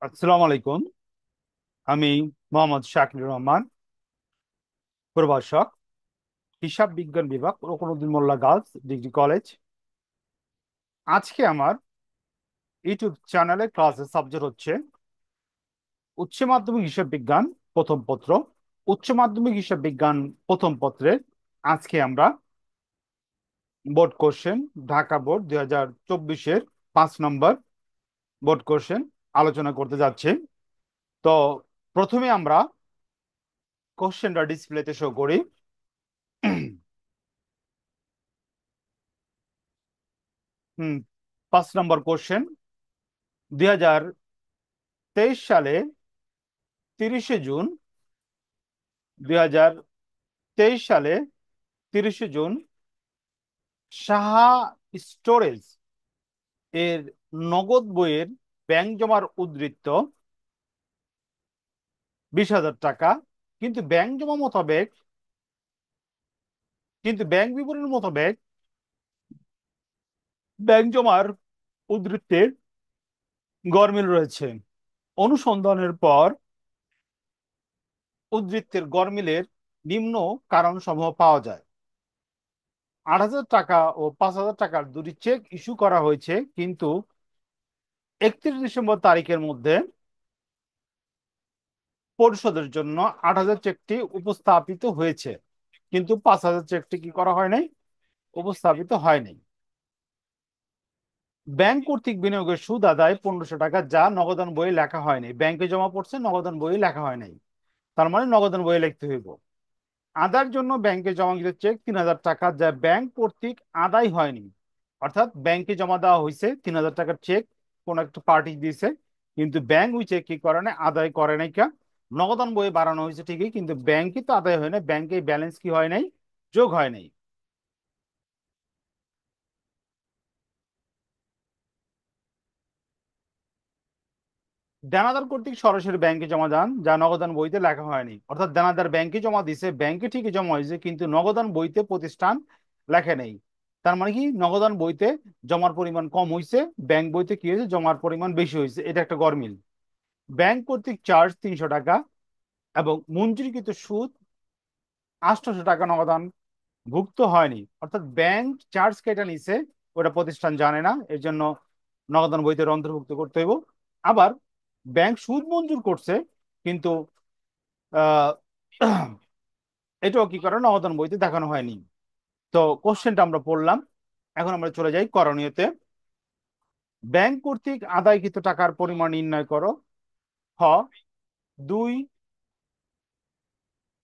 আসসালামু আলাইকুম। আমি মোহাম্মদ শাকির রহমান, প্রভাষক, হিসাব বিজ্ঞান বিভাগ, রুকনুদ্দিন মোল্লা গার্লস ডিগ্রি কলেজ। আজকে আমার ইউটিউব চ্যানেলে ক্লাসের সাবজেক্ট হচ্ছে উচ্চ মাধ্যমিক হিসাব বিজ্ঞান প্রথম পত্র। উচ্চ মাধ্যমিক হিসাব বিজ্ঞান প্রথম পত্রের আজকে আমরা বোর্ড কোশ্চেন, ঢাকা বোর্ড 2024-এর 5 নম্বর বোর্ড কোশ্চেন আলোচনা করতে যাচ্ছি। তো প্রথমে আমরা কোশ্চেনটা ডিসপ্লেতে শো করি। 5 নম্বর কোশ্চেন, 2023 সালে 30শে জুন 2023 সালে 30শে জুন সাহা স্টোরেজ এর নগদ বইয়ের ব্যাংক জমার উদ্ধৃত 20,000 টাকা। কিন্তু ব্যাংক জমা মোতাবেক কিন্তু ব্যাংক বিবরণ মোতাবেক ব্যাংক জমার উদ্ধৃতের গরমিল রয়েছে। অনুসন্ধানের পর উদ্ধৃতের গরমিলের নিম্ন কারণ সমূহ পাওয়া যায়। 8,000 টাকা ও 5,000 টাকার দুটি চেক ইস্যু করা হয়েছে, কিন্তু 31 ডিসেম্বর তারিখের মধ্যে পরিশোধের জন্য 8,000 চেকটি উপস্থাপিত হয়েছে, কিন্তু 5,000 চেকটি কি করা হয় নাই, উপস্থাপিত হয় নাই। ব্যাংক কর্তৃক বিনিয়োগের সুদ আদায় 1,500 টাকা, যা নগদান বইয়ে লেখা হয়নি। ব্যাংকে জমা পড়ছে, নগদান বইয়ে লেখা হয় নাই, তার মানে নগদান বইয়ে লিখতে হইব। আদার জন্য ব্যাংকে জমাকৃত চেক 3,000 টাকা, যা ব্যাংক কর্তৃক আদায় হয়নি। অর্থাৎ ব্যাংকে জমা দেওয়া হয়েছে 3,000 টাকার চেক, কোন একটা পার্টি দিয়েছে, কিন্তু ব্যাংক ওই চেক কি করে না, আদায় করে নাই। কা নগদান বইয়ে বাড়ানো হয়েছে ঠিকই, কিন্তু ব্যাংকে তো আদায় হয় না, ব্যাংকে ব্যালেন্স কি হয় নাই, যোগ হয় নাই। দেনাদার কর্তৃক সরাসরি ব্যাংকে জমা দেন, যা নগদান বইতে লেখা হয়নি। অর্থাৎ দেনাদার ব্যাংকে জমা দিছে, ব্যাংকে ঠিকই জমা হয়েছে, কিন্তু নগদান বইতে প্রতিষ্ঠান লেখে নেই। তার মানে কি, নগদান বইতে জমার পরিমাণ কম হয়েছে, ব্যাংক বইতে কি হয়েছে, জমার পরিমাণ বেশি হয়েছে। এটা একটা গরমিল। ব্যাংক কর্তৃক চার্জ 300 টাকা এবং মঞ্জুরিকৃত সুদ 800 টাকা নগদান ভুক্ত হয়নি। অর্থাৎ ব্যাংক চার্জ কেটে নিছে, ওটা প্রতিষ্ঠান জানে না, এর জন্য নগদান বইতে অন্তর্ভুক্ত করতে হইব। আবার ব্যাংক সুদ মঞ্জুর করছে, কিন্তু আহ এটাও কি করে, নগদান বইতে দেখানো হয়নি। তো কোশ্চেনটা আমরা পড়লাম, এখন আমরা চলে যাই করণীয়তে। ব্যাংক কর্তৃক আদায়কৃত টাকার পরিমাণ নির্ণয় করো। খ, 2,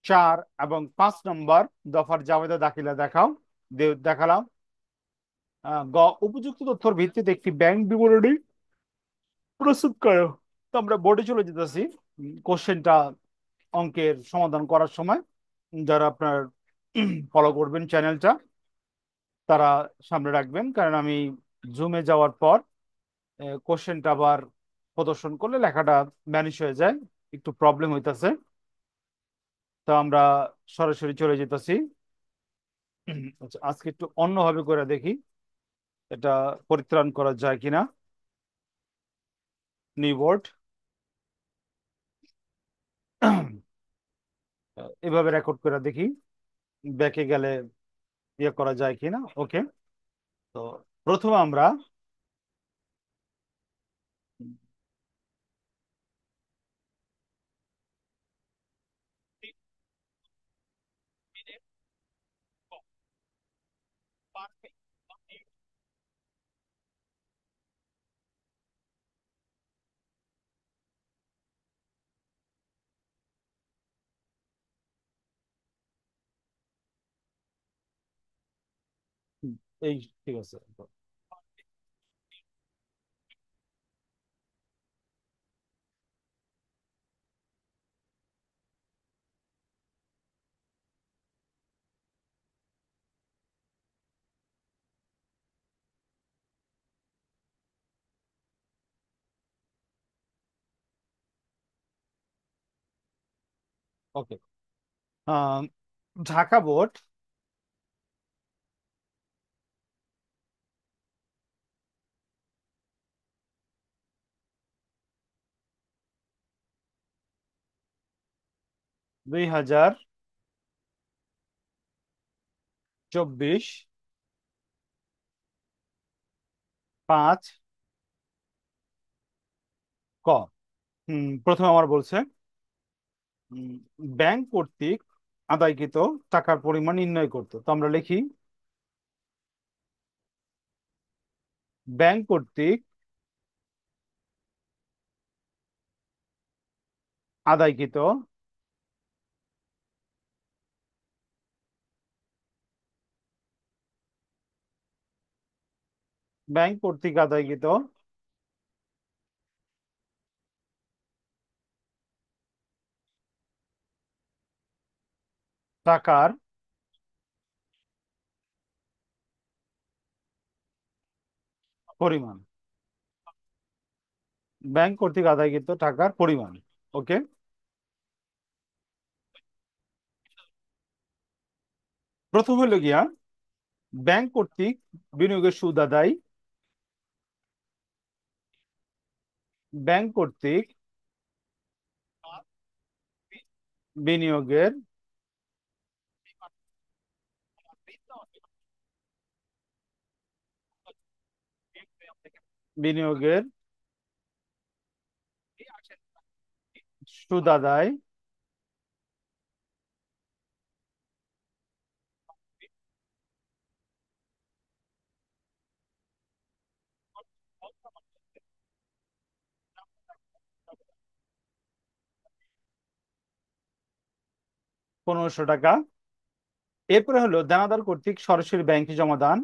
4 এবং 5 নম্বর দফার জাবেদা দাখিলা দেখাও। দেখালাম। গ, উপযুক্ত তথ্যের ভিত্তিতে একটি ব্যাংক বিবরণী প্রস্তুত করো। তো আমরা বোর্ডে চলে যেতেছি। কোশ্চেনটা অঙ্কের সমাধান করার সময় যারা আপনার ফলো করবেন চ্যানেলটা, তারা সামনে রাখবেন, কারণ আমি জুমে যাওয়ার পর কোশ্চেনটা আবার প্রদর্শন করলে লেখাটা ম্যানেজ হয়ে যায়, একটু প্রবলেম হইতাছে। তো আমরা সরাসরি চলে যেতেছি। আচ্ছা, আজকে একটু অন্যভাবে করে দেখি এটা পরিত্রাণ করা যায় কিনা। নিউ বোর্ড, এভাবে রেকর্ড করে দেখি, ব্যাকে গেলে ইয়ে করা যায় কিনা। ওকে। তো প্রথমে আমরা এই, ঠিক আছে। ওকে। ঢাকা বোর্ড 2024 5 ক। প্রথমে আমার বলছে উম, ব্যাংক কর্তৃক আদায়কৃত টাকার পরিমাণ নির্ণয় করতে, তো আমরা লিখি ব্যাংক কর্তৃক আদায়কৃত ব্যাংক কর্তৃক আদায়কৃত টাকার পরিমাণ, ব্যাংক কর্তৃক আদায়কৃত টাকার পরিমাণ। ওকে। প্রথম হলো গিয়া ব্যাংক কর্তৃক বিনিয়োগের সুদ আদায়, ব্যাংক কর্তৃক বিনিয়োগের বিনিয়োগের সুদ আদায় 1500 টাকা। এরপরে হলো দেনাদার কর্তৃক সরাসরি ব্যাংকে জমা দান,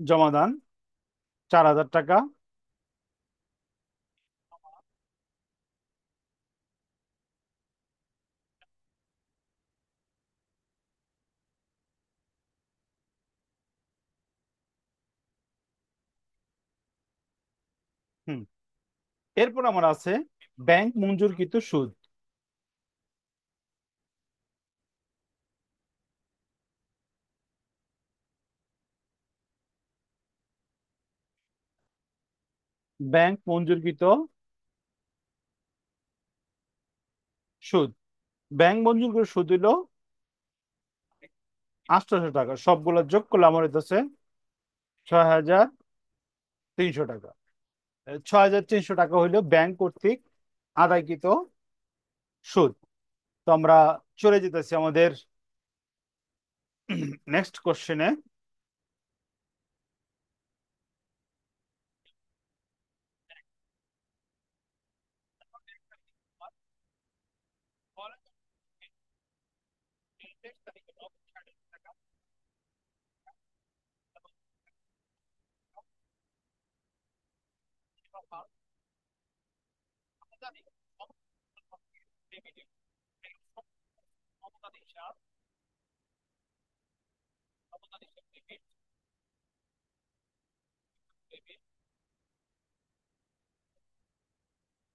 জমা দান 4000 টাকা। হুম। এরপর আমার আছে ব্যাংক মঞ্জুরকৃত সুদ, ব্যাংক মঞ্জুরকৃত সুদ, ব্যাংক মঞ্জুরকৃত সুদ হইল 800 টাকা, সবগুলো যোগ করলে আমার হইতেছে 6300 টাকা। 6300 টাকা হইলো ব্যাংক কর্তৃক আদায়কৃত সুদ। তো আমরা চলে যেতেছি আমাদের নেক্সট কোশ্চেনে।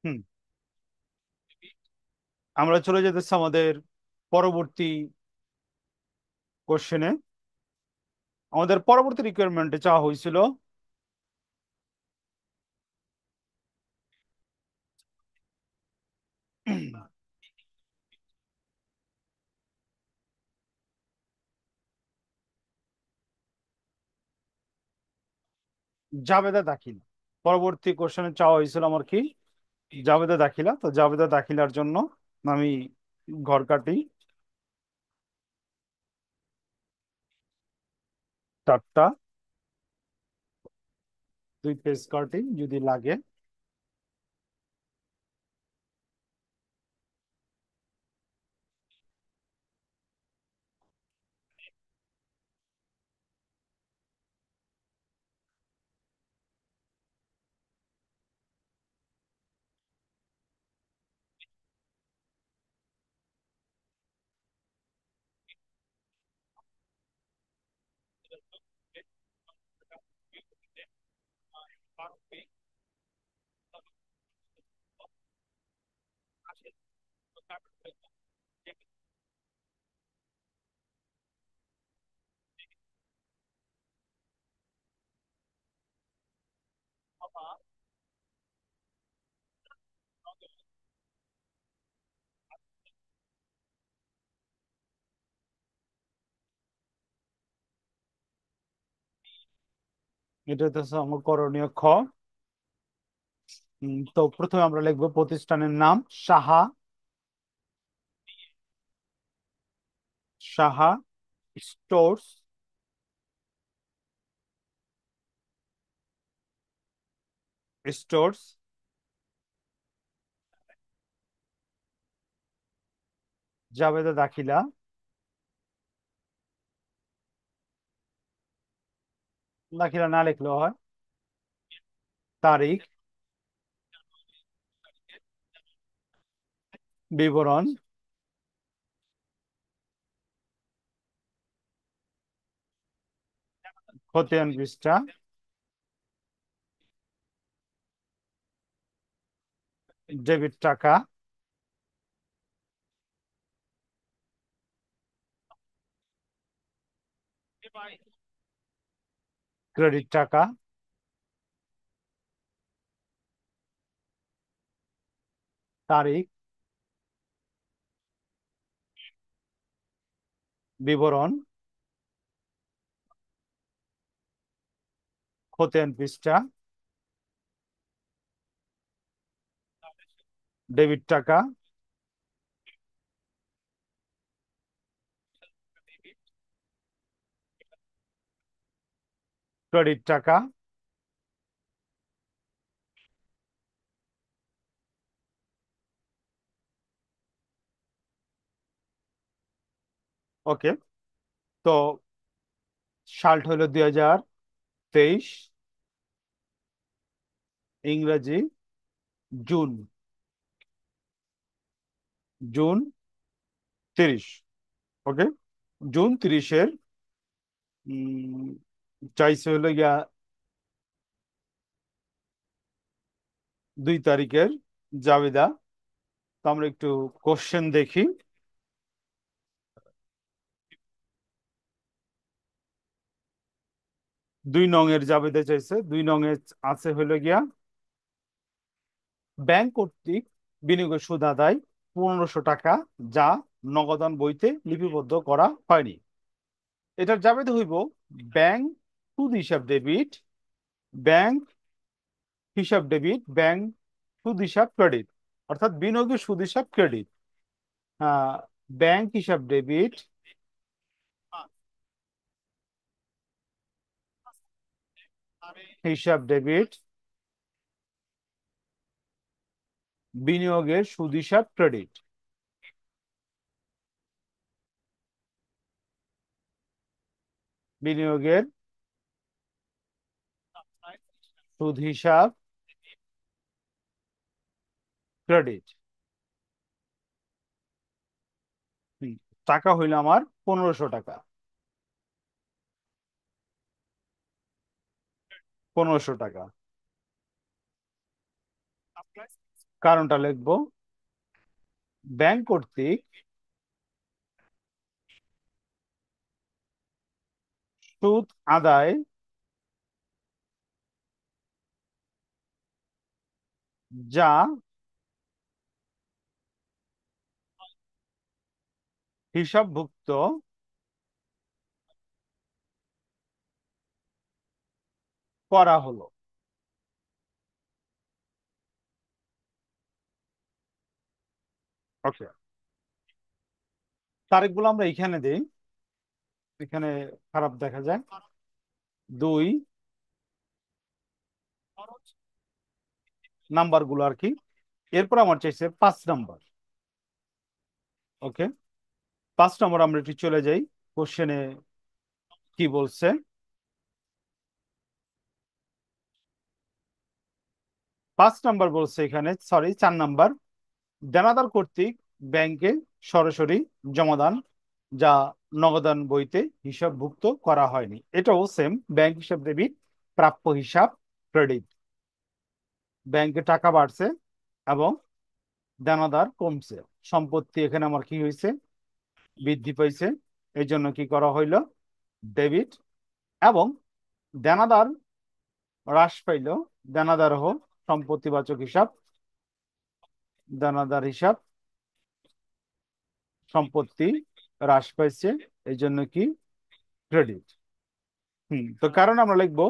হুম। আমরা চলে যেতেছি আমাদের পরবর্তী কোশ্চেনে। আমাদের পরবর্তী রিকোয়ারমেন্টে চাওয়া হয়েছিল জাবেদা দাখিল। পরবর্তী কোশ্চেনে চাওয়া হয়েছিল আমার কি, জাবেদা দাখিলা। তো জাবেদা দাখিলার জন্য আমি ঘর কাটি, 4টা, 2 পেজ কাটি যদি লাগে। এটা হচ্ছে আমার করণীয় খ। তো প্রথমে আমরা লিখবো প্রতিষ্ঠানের নাম সাহা। সাহা স্টোর্স। স্টোর্স। জাবেদা দাখিলা। দাখিলা না লিখলেও হয়। তারিখ। বিবরণ। খতিয়ান পৃষ্ঠা। ডেবিট টাকা। ক্রেডিট টাকা। তারিখ। বিবরণ। খতিয়ান পৃষ্ঠা। ডেবিট টাকা। ক্রেডিট টাকা। ওকে। তো সালটা হলো 2023। ইংরেজি জুন। জুন 30। ওকে। জুন 30-এর চাইছে হলো গিয়া 2 তারিখের জাবেদা। তো আমরা একটু কোশ্চেন দেখি। 2 নং এর জাবেদা চাইছে। 2 নং এ আছে হলো গিয়া ব্যাংক কর্তৃক বিনিয়োগের সুদ আদায় 1500 টাকা, যা নগদান বইতে লিপিবদ্ধ করা হয়নি। এটার জাবেদা হইব ব্যাংক সুদ হিসাব ডেবিট, ব্যাংক হিসাব ডেবিট, ব্যাংক সুদ হিসাব ক্রেডিট। অর্থাৎ বিনিয়োগের সুদ হিসাব ক্রেডিট। আহ ব্যাংক হিসাব ডেবিট, হিসাব ডেবিট, বিনিয়োগের সুদ হিসাব ক্রেডিট। বিনিয়োগের সুদ হিসাব ক্রেডিট। টাকা হইল আমার 1500 টাকা। 1500 টাকা। কারণটা লিখবো ব্যাংক কর্তৃক সুদ আদায় যা হিসাবভুক্ত করা হলো। ওকে। তারিখগুলো আমরা এখানে দিই। এখানে খারাপ দেখা যায়। 2 নাম্বার গুলো আর কি। এরপর আমার চাইছে 5 নাম্বার। ওকে। 5 নম্বর আমরা একটু চলে যাই কোশ্চেনে কি বলছে। 5 নাম্বার বলছে এখানে, সরি 4 নাম্বার, দেনাদার কর্তৃক ব্যাংকে সরাসরি জমাদান যা নগদান বইতে হিসাবভুক্ত করা হয়নি। এটাও সেম, ব্যাংক হিসাব ডেবিট, প্রাপ্য হিসাব ক্রেডিট। ব্যাংকে টাকা বাড়ছে এবং দেনাদার কমছে। সম্পত্তি এখানে আমার কি হয়েছে, বৃদ্ধি পাইছে। এই জন্য কি করা হইলো, ডেবিট। এবং দেনাদার হ্রাস পাইল। দেনাদার সম্পত্তিবাচক হিসাব। দানাদার হিসাব সম্পত্তি হ্রাস পাইছে, এই জন্য কি ক্রেডিট। তো কারণ আমরা লিখবো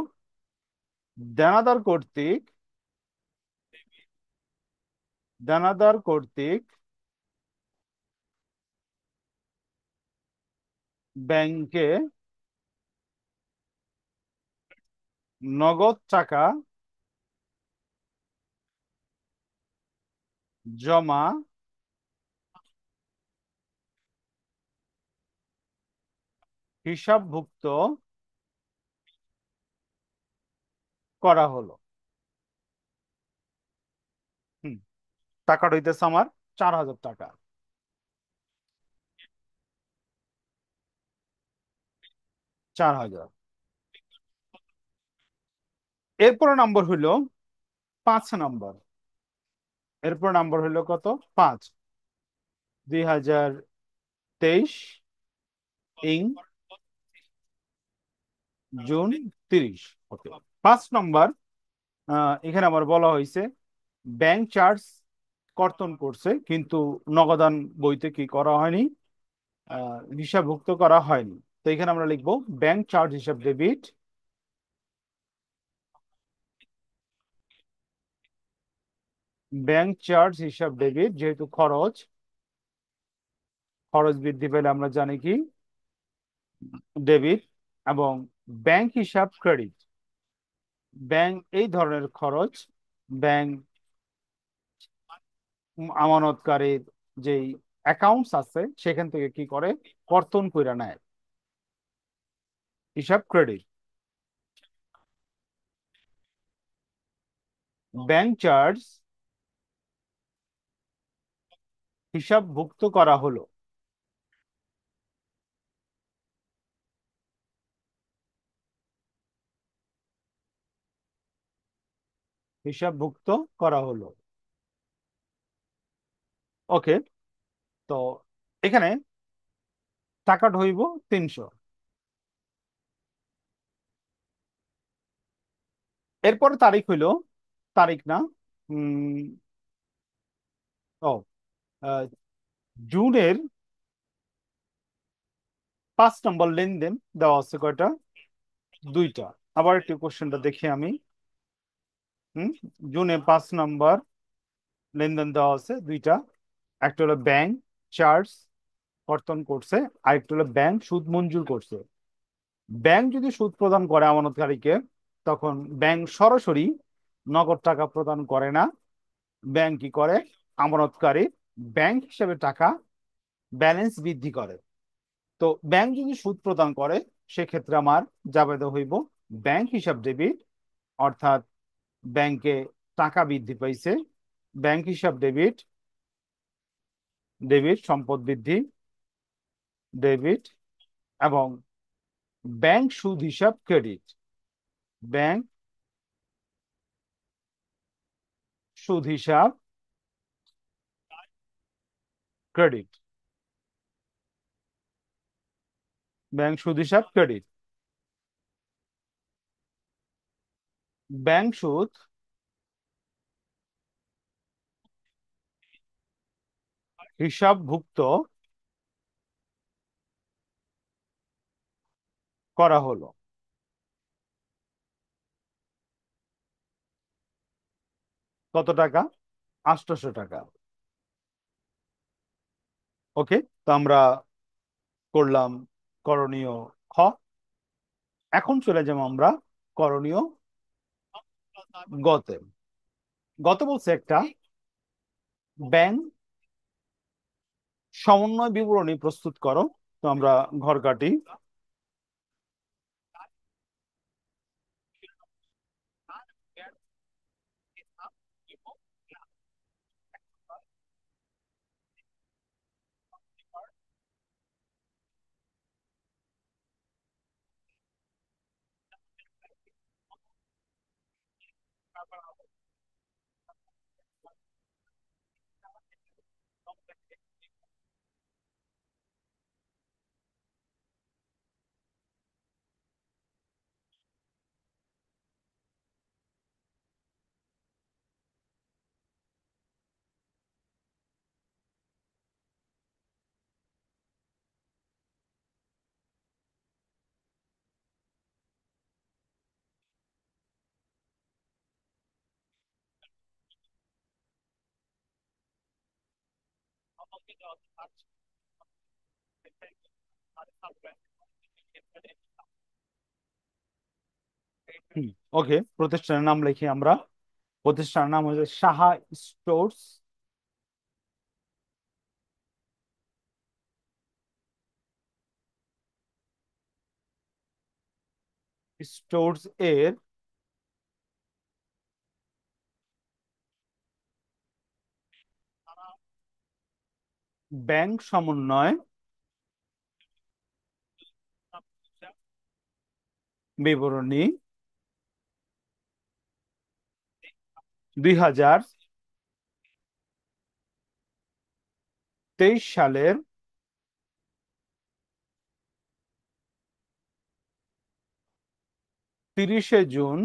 দেনাদার কর্তৃক দেনাদার কর্তৃক ব্যাংকে নগদ টাকা জমা হিসাবভুক্ত করা হলো। হুম, টাকাটা হইতেছে আমার 4,000 টাকা। 4,000। এরপরে নম্বর হইলো 5 নম্বর। এরপর নাম্বার হলো কত? 5। 2023 ইং জুন 30। ওকে। 5 নম্বর, এখানে আমার বলা হয়েছে ব্যাংক চার্জ কর্তন করছে, কিন্তু নগদান বইতে কি করা হয়নি, হিসাবভুক্ত করা হয়নি। তো এখানে আমরা লিখবো ব্যাংক চার্জ হিসাব ডেবিট। ব্যাংক চার্জ হিসাব ডেবিট, যেহেতু খরচ, খরচ বৃদ্ধি পেলে আমরা জানি কি ডেবিট। এবং ব্যাংক হিসাব ক্রেডিট। ব্যাংক এই ধরনের খরচ ব্যাংক আমানতকারীর যেই অ্যাকাউন্টস আছে সেখান থেকে কি করে, কর্তন কইরা নেয়, হিসাব ক্রেডিট। ব্যাংক চার্জ হিসাবভুক্ত করা হলো। হিসাবভুক্ত করা হলো। ওকে। তো এখানে টাকাটা হইব 300। এরপরে তারিখ হইলো, তারিখ না, উম ও আহ, জুনের 5 নম্বর লেনদেন দেওয়া আছে কয়টা? 2টা। আবার একটু কোশ্চেনটা দেখি আমি। হম, জুনে 5 নম্বর লেনদেন দেওয়া আছে 2টা। একটা হলো ব্যাংক চার্জ কর্তন করছে, আরেকটা হলো ব্যাংক সুদ মঞ্জুর করছে। ব্যাংক যদি সুদ প্রদান করে আমানতকারীকে, তখন ব্যাংক সরাসরি নগদ টাকা প্রদান করে না। ব্যাংক কি করে, আমানতকারী ব্যাংক হিসাবে টাকা ব্যালেন্স বৃদ্ধি করে। তো ব্যাংক যদি সুদ প্রদান করে, সেক্ষেত্রে আমার যাবে হইব ব্যাংক হিসাব ডেবিট, অর্থাৎ ব্যাংকে টাকা বৃদ্ধি পাইছে। ব্যাংক হিসাব ডেবিট, ডেবিট সম্পদ বৃদ্ধি, ডেবিট। এবং ব্যাংক সুদ হিসাব ক্রেডিট, ব্যাংক সুদ হিসাব ক্রেডিট, ব্যাংক সুদ হিসাব ক্রেডিট। ব্যাংক সুদ হিসাবভুক্ত করা হলো। কত টাকা? 800 টাকা। ওকে। তো আমরা করলাম করণীয় খ। এখন চলে যাবো আমরা করণীয় গতে। গত বলছে একটা ব্যাংক সমন্বয় বিবরণী প্রস্তুত করো। তো আমরা ঘর কাটি। ওকে, প্রতিষ্ঠানের নাম লিখি আমরা। প্রতিষ্ঠানের নাম হচ্ছে সাহা স্টোর্স। স্টোর্স এর ব্যাংক সমন্বয় বিবরণী 2023 সালের 30শে জুন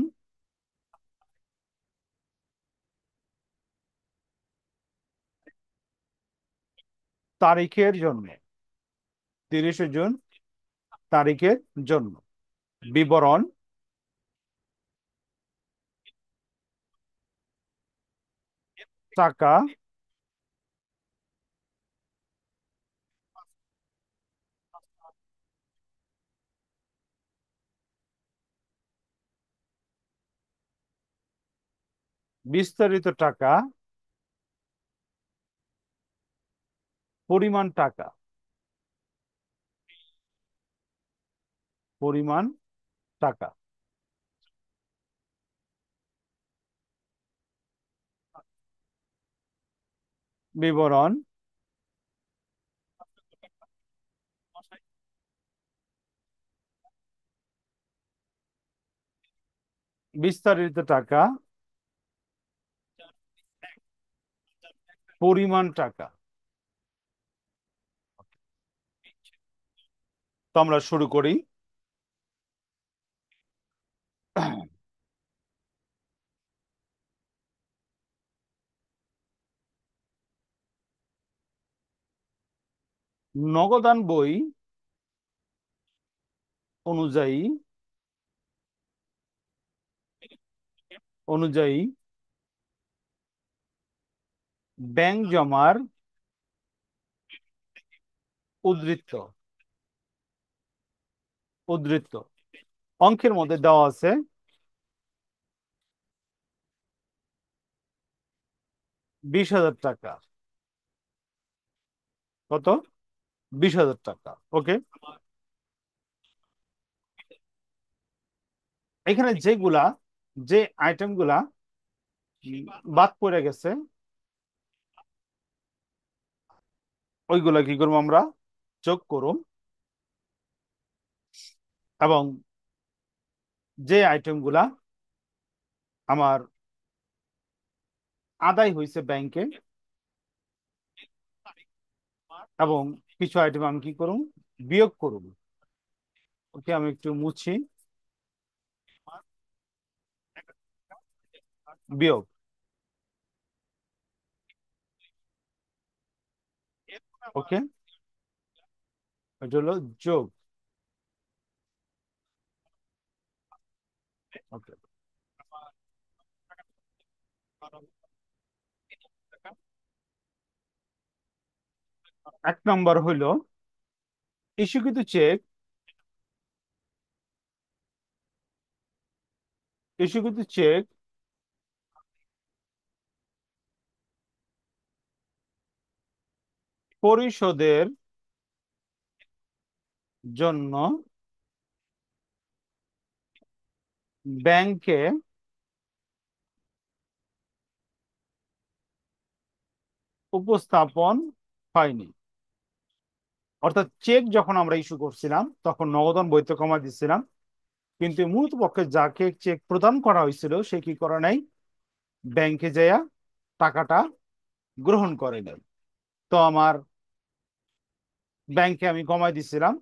তারিখের জন্য। 30শে জুন তারিখের জন্য বিবরণ টাকা বিস্তারিত টাকা পরিমাণ টাকা পরিমাণ টাকা বিবরণ বিস্তারিত টাকা পরিমাণ টাকা। তো আমরা শুরু করি। নগদান বই অনুযায়ী অনুযায়ী ব্যাংক জমার উদ্ধৃত উদ্ধৃত অঙ্কের মধ্যে দেওয়া আছে 20,000 টাকা। কত? 20,000 টাকা। ওকে, এখানে যে আইটেম গুলা বাদ পড়ে গেছে ওইগুলা কি করবো আমরা? যোগ করুম। এবং যে আইটেম গুলা আমার আদায় হয়েছে ব্যাংকে, এবং কিছু আইটেম আমি কি করুম? বিয়োগ করুম। ওকে, আমি একটু মুছি। বিয়োগ। ওকে, এটা হলো যোগ। ওকে, 1 নম্বর হইল ইস্যুকৃত চেক। ইস্যুকৃত চেক পরিশোধের জন্য ব্যাংকে উপস্থাপন হয়নি। অর্থাৎ চেক যখন আমরা ইস্যু করছিলাম তখন নগদান বইতে কমা দিচ্ছিলাম, কিন্তু মূলত পক্ষে যাকে চেক প্রদান করা হয়েছিল সে কি করে নাই? ব্যাংকে যাইয়া টাকাটা গ্রহণ করে নাই। তো আমার ব্যাংকে আমি কমাই দিছিলাম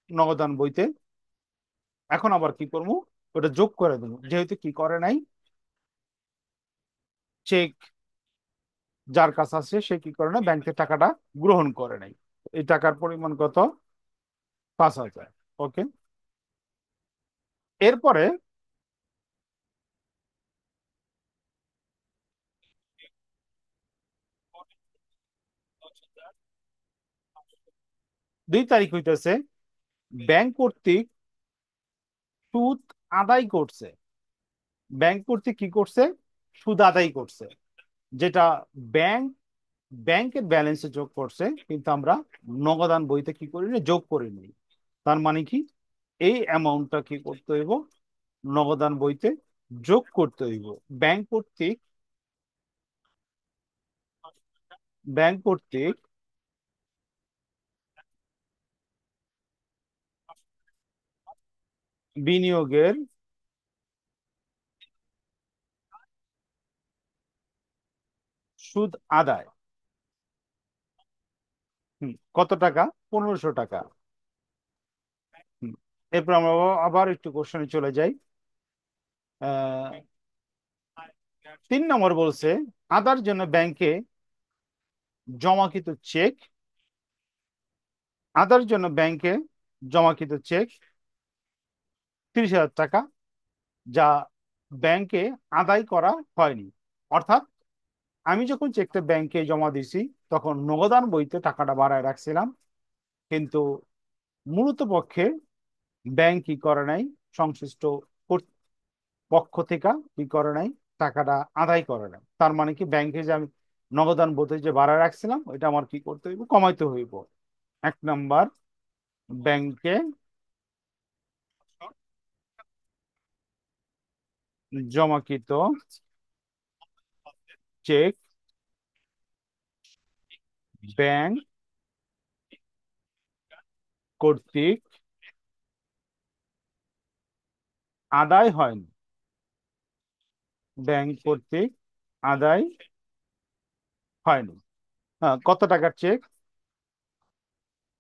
নগদান বইতে। এখন আবার কি করবো? ওটা যোগ করে দেবো, যেহেতু কি করে নাই, চেক যার কাছে আছে সে কি করে না, ব্যাংকের টাকাটা গ্রহণ করে নাই। এই টাকার পরিমাণ কত? 5,000। ওকে, এরপরে 2 তারিখ হইতেছে ব্যাংক কর্তৃক সুদ আদায় করছে। ব্যাংক কর্তৃক কি করছে? সুদ আদায় করছে, যেটা ব্যাংক ব্যাংকের ব্যালেন্সে যোগ করছে, কিন্তু আমরা নগদান বইতে কি করিনি, যোগ করিনি। তার মানে কি, এই অ্যামাউন্টটা কি করতে হইব, নগদান বইতে যোগ করতে হইব। ব্যাংক কর্তৃক ব্যাংক কর্তৃক বিনিয়োগের সুদ আদায়। কত টাকা? 1500 টাকা। হুম, এরপর আমরা আবার একটু কোশ্চেনে চলে যাই। 3 নম্বর বলছে, আদার জন্য ব্যাংকে জমাকৃত চেক। আদার জন্য ব্যাংকে জমাকৃত চেক 30,000 টাকা, যা ব্যাংকে আদায় করা হয়নি। অর্থাৎ আমি যখন চেকটা ব্যাংকে জমা দিছি, তখন নগদান বইতে টাকাটা বাড়ায় রাখছিলাম, কিন্তু মূলত পক্ষে ব্যাংক কি করে নাই, সংশ্লিষ্ট পক্ষ থেকে কি করে নাই, টাকাটা আদায় করে নাই। তার মানে কি, ব্যাংকে যে আমি নগদান বইতে যে বাড়ায় রাখছিলাম, ওইটা আমার কি করতে হইব, কমাইতে হইব। 1 নম্বর, ব্যাংকে জমাকৃত চেক ব্যাংক কর্তৃক আদায় হয়নি। ব্যাংক কর্তৃক আদায় হয়নি। হ্যাঁ, কত টাকার চেক?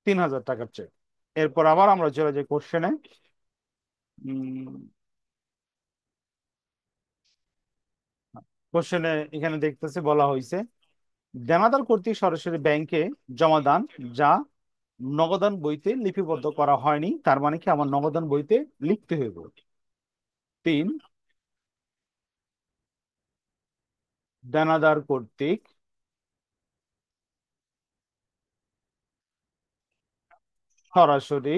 3,000 টাকার চেক। এরপর আবার আমরা চলে যাই কোশ্চেনে। কোশ্চেনে এখানে দেখতেছে, বলা হয়েছে দেনাদার কর্তৃক সরাসরি ব্যাংকে জমা দান, যা নগদান বইতে লিপিবদ্ধ করা হয়নি। তার মানে কি, আমার নগদান বইতে লিখতে হইব। 3, দেনাদার কর্তৃক সরাসরি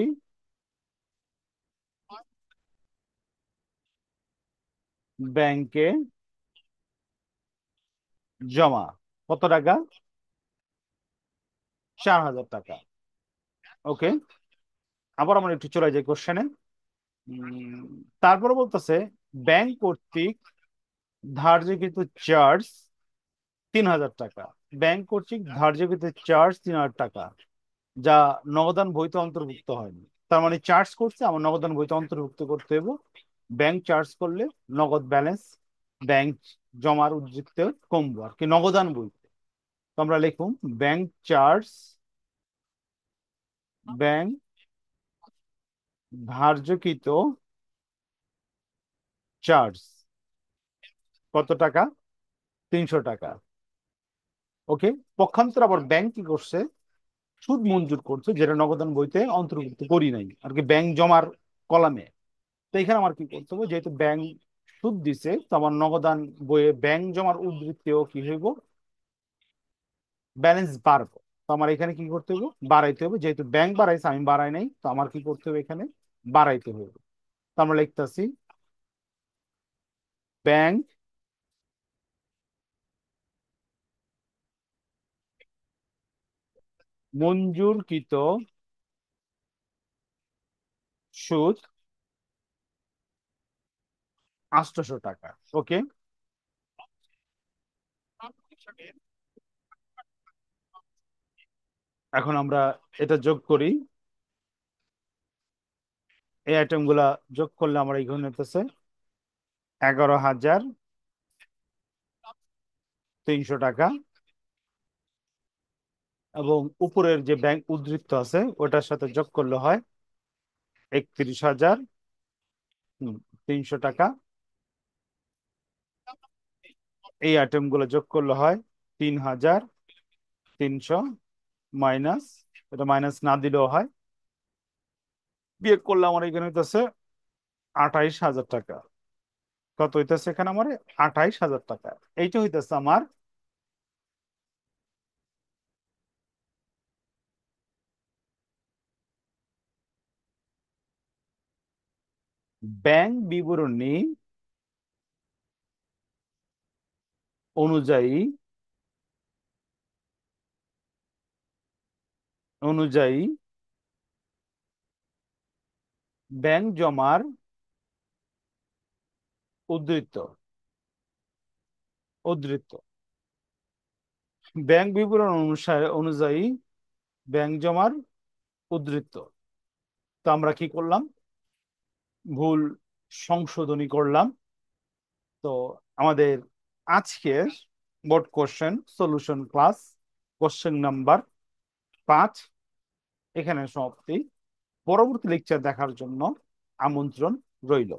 ব্যাংকে জমা। কত টাকা? 4,000 টাকা। ওকে, আবার আমরা একটু চলে যাই কোশ্চেনে। তারপরে বলতেছে, ব্যাংক কর্তৃক ধার্যকৃত চার্জ 3,000 টাকা। ব্যাংক কর্তৃক ধার্যকৃত চার্জ 3,000 টাকা, যা নগদান বইতে অন্তর্ভুক্ত হয়নি। তার মানে চার্জ করছে, আমার নগদান বইতে অন্তর্ভুক্ত করতে হবে। ব্যাংক চার্জ করলে নগদ ব্যালেন্স, ব্যাংক জমার উদ্বৃত্ত কমবো আর কি নগদান বইতে। তো আমরা লিখুন, ব্যাংক চার্জ, ব্যাংক ধার্যকৃত চার্জ কত টাকা? 300 টাকা। ওকে, পক্ষান্তর আবার ব্যাংক কি করছে, সুদ মঞ্জুর করছে, যেটা নগদান বইতে অন্তর্ভুক্ত করি নাই আর কি, ব্যাংক জমার কলামে। তো এখানে আমার কি করতে হবে, যেহেতু ব্যাংক সুদ দিছে, তো আমার নগদান বইয়ে ব্যাংক জমার উদ্ধৃতিও কি হইব, ব্যালেন্স বাড়বো। তো আমার এখানে কি করতে হবে, বাড়াইতে হবে। যেহেতু ব্যাংক বাড়াইছে, আমি বাড়াই নাই, তো আমার কি করতে হবে, এখানে বাড়াইতে হবে। তো আমরা লিখতেছি, ব্যাংক মঞ্জুরকৃত সুদ 800 টাকা। ওকে, এখন আমরা এটা যোগ করি। এই আইটেম গুলা যোগ করলে আমরা এখানে হতেছে 11,300 টাকা, এবং উপরের যে ব্যাংক উদ্ধৃত আছে ওটার সাথে যোগ করলে হয় 31,300 টাকা। এই আইটেম গুলো যোগ করলে হয় 3,300, মাইনাস, এটা মাইনাস না দিলেও হয়, বিয়োগ করলে আমার এখানে হইতেছে 28,000 টাকা। কত হইতেছে এখানে আমার? 28,000 টাকা। এইটা হইতেছে আমার ব্যাংক বিবরণী অনুযায়ী অনুযায়ী ব্যাংক জমার উদ্ধৃত উদ্ধৃত ব্যাংক বিবরণ অনুসারে অনুযায়ী ব্যাংক জমার উদ্ধৃত। তো আমরা কি করলাম? ভুল সংশোধনী করলাম। তো আমাদের আজকের board question solution class question number 5 এখানে সমাপ্তি। পরবর্তী লেকচার দেখার জন্য আমন্ত্রণ রইল।